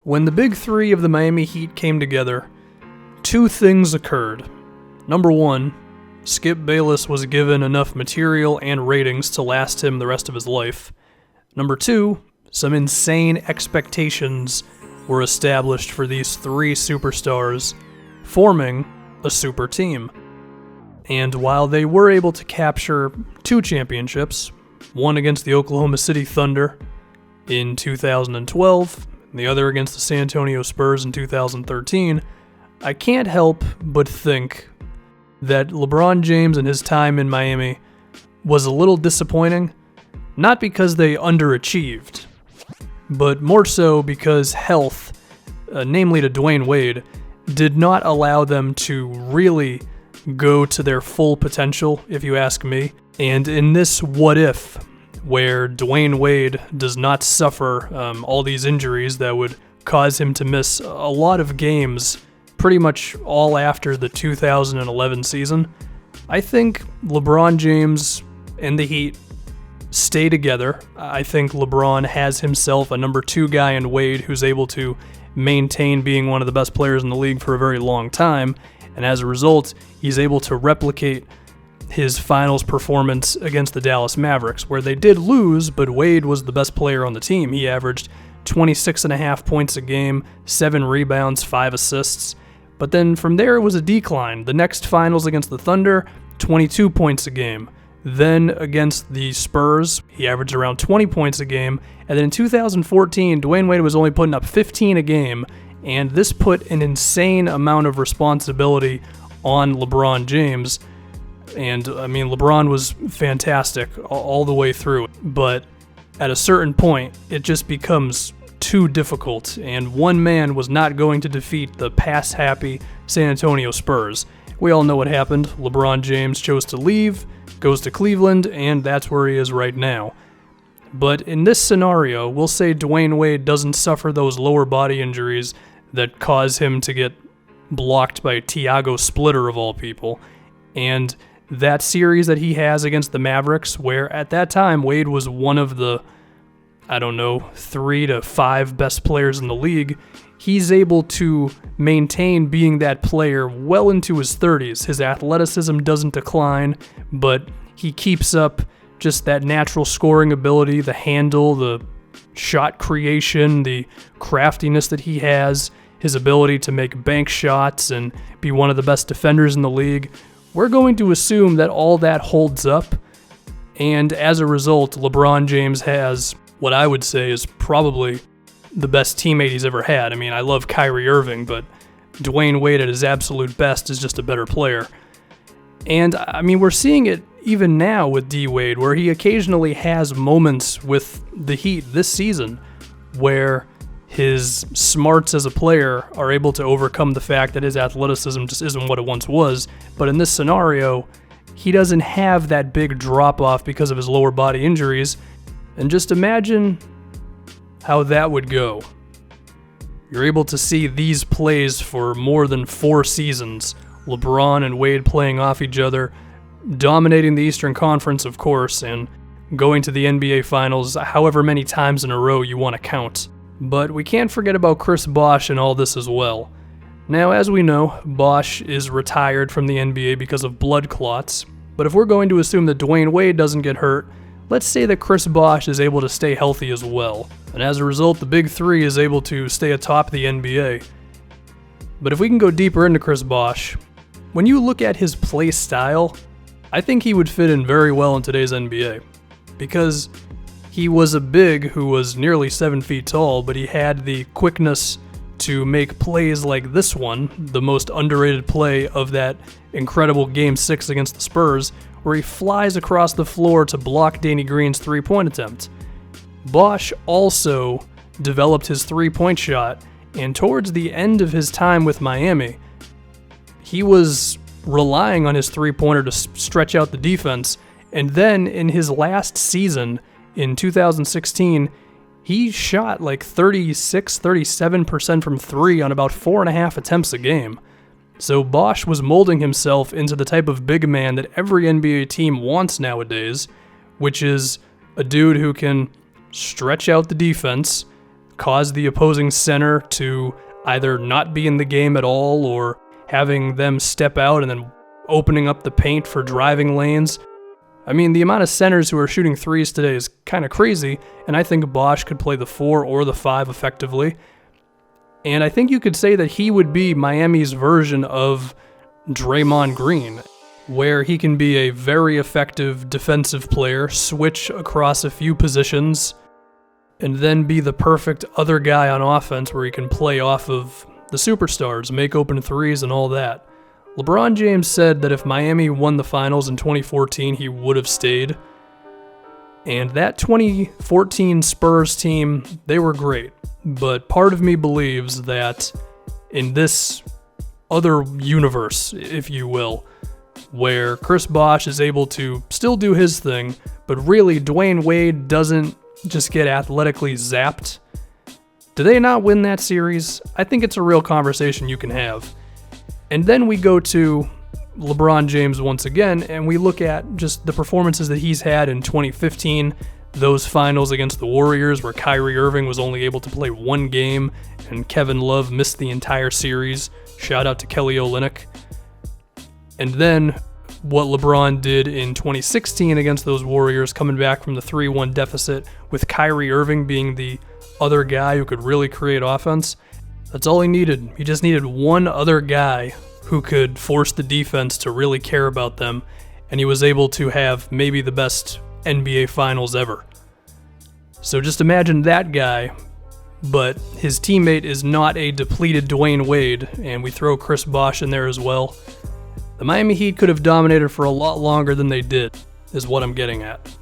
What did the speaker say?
When the big three of the Miami Heat came together, two things occurred. Number one, Skip Bayless was given enough material and ratings to last him the rest of his life. Number two, some insane expectations were established for these three superstars, forming a super team. And while they were able to capture two championships, one against the Oklahoma City Thunder in 2012, and the other against the San Antonio Spurs in 2013, I can't help but think that LeBron James and his time in Miami was a little disappointing, not because they underachieved, but more so because health, namely to Dwayne Wade, did not allow them to really go to their full potential, if you ask me. And in this what if, where Dwayne Wade does not suffer all these injuries that would cause him to miss a lot of games pretty much all after the 2011 season, I think LeBron James and the Heat stay together. I think LeBron has himself a number two guy in Wade who's able to maintain being one of the best players in the league for a very long time, and as a result, he's able to replicate his finals performance against the Dallas Mavericks, where they did lose, but Wade was the best player on the team. He averaged 26.5 points a game, 7 rebounds, 5 assists. But then from there, it was a decline. The next finals against the Thunder, 22 points a game. Then against the Spurs, he averaged around 20 points a game. And then in 2014, Dwayne Wade was only putting up 15 a game. And this put an insane amount of responsibility on LeBron James. And, I mean, LeBron was fantastic all the way through. But at a certain point, it just becomes too difficult, and one man was not going to defeat the pass-happy San Antonio Spurs. We all know what happened. LeBron James chose to leave, goes to Cleveland, and that's where he is right now. But in this scenario, we'll say Dwayne Wade doesn't suffer those lower body injuries that cause him to get blocked by Tiago Splitter of all people. And that series that he has against the Mavericks, where at that time Wade was one of the 3 to 5 best players in the league, he's able to maintain being that player well into his 30s. His athleticism doesn't decline, but he keeps up just that natural scoring ability, the handle, the shot creation, the craftiness that he has, his ability to make bank shots and be one of the best defenders in the league. We're going to assume that all that holds up, and as a result, LeBron James has what I would say is probably the best teammate he's ever had. I mean, I love Kyrie Irving, but Dwayne Wade at his absolute best is just a better player. And, I mean, we're seeing it even now with D. Wade, where he occasionally has moments with the Heat this season where his smarts as a player are able to overcome the fact that his athleticism just isn't what it once was. But in this scenario, he doesn't have that big drop-off because of his lower body injuries. And just imagine how that would go. You're able to see these plays for more than 4 seasons. LeBron and Wade playing off each other, dominating the Eastern Conference, of course, and going to the NBA Finals however many times in a row you want to count. But we can't forget about Chris Bosh and all this as well. Now, as we know, Bosh is retired from the NBA because of blood clots. But if we're going to assume that Dwayne Wade doesn't get hurt, let's say that Chris Bosh is able to stay healthy as well, and as a result, the Big Three is able to stay atop the NBA. But if we can go deeper into Chris Bosh, when you look at his play style, I think he would fit in very well in today's NBA, because he was a big who was nearly 7 feet tall, but he had the quickness to make plays like this one, the most underrated play of that incredible Game 6 against the Spurs, where he flies across the floor to block Danny Green's three-point attempt. Bosh also developed his three-point shot, and towards the end of his time with Miami, he was relying on his three-pointer to stretch out the defense, and then in his last season, in 2016, he shot like 36-37% from 3 on about 4.5 attempts a game. So Bosh was molding himself into the type of big man that every NBA team wants nowadays, which is a dude who can stretch out the defense, cause the opposing center to either not be in the game at all or having them step out and then opening up the paint for driving lanes. I mean, the amount of centers who are shooting threes today is kind of crazy, and I think Bosh could play the 4 or the 5 effectively. And I think you could say that he would be Miami's version of Draymond Green, where he can be a very effective defensive player, switch across a few positions, and then be the perfect other guy on offense where he can play off of the superstars, make open threes and all that. LeBron James said that if Miami won the finals in 2014, he would have stayed. And that 2014 Spurs team, they were great. But part of me believes that in this other universe, if you will, where Chris Bosh is able to still do his thing, but really Dwayne Wade doesn't just get athletically zapped. Do they not win that series? I think it's a real conversation you can have. And then we go to LeBron James once again, and we look at just the performances that he's had in 2015, those finals against the Warriors where Kyrie Irving was only able to play one game and Kevin Love missed the entire series. Shout out to Kelly Olynyk. And then what LeBron did in 2016 against those Warriors, coming back from the 3-1 deficit with Kyrie Irving being the other guy who could really create offense. That's all he needed. He just needed one other guy who could force the defense to really care about them, and he was able to have maybe the best NBA Finals ever. So just imagine that guy, but his teammate is not a depleted Dwayne Wade, and we throw Chris Bosh in there as well. The Miami Heat could have dominated for a lot longer than they did, is what I'm getting at.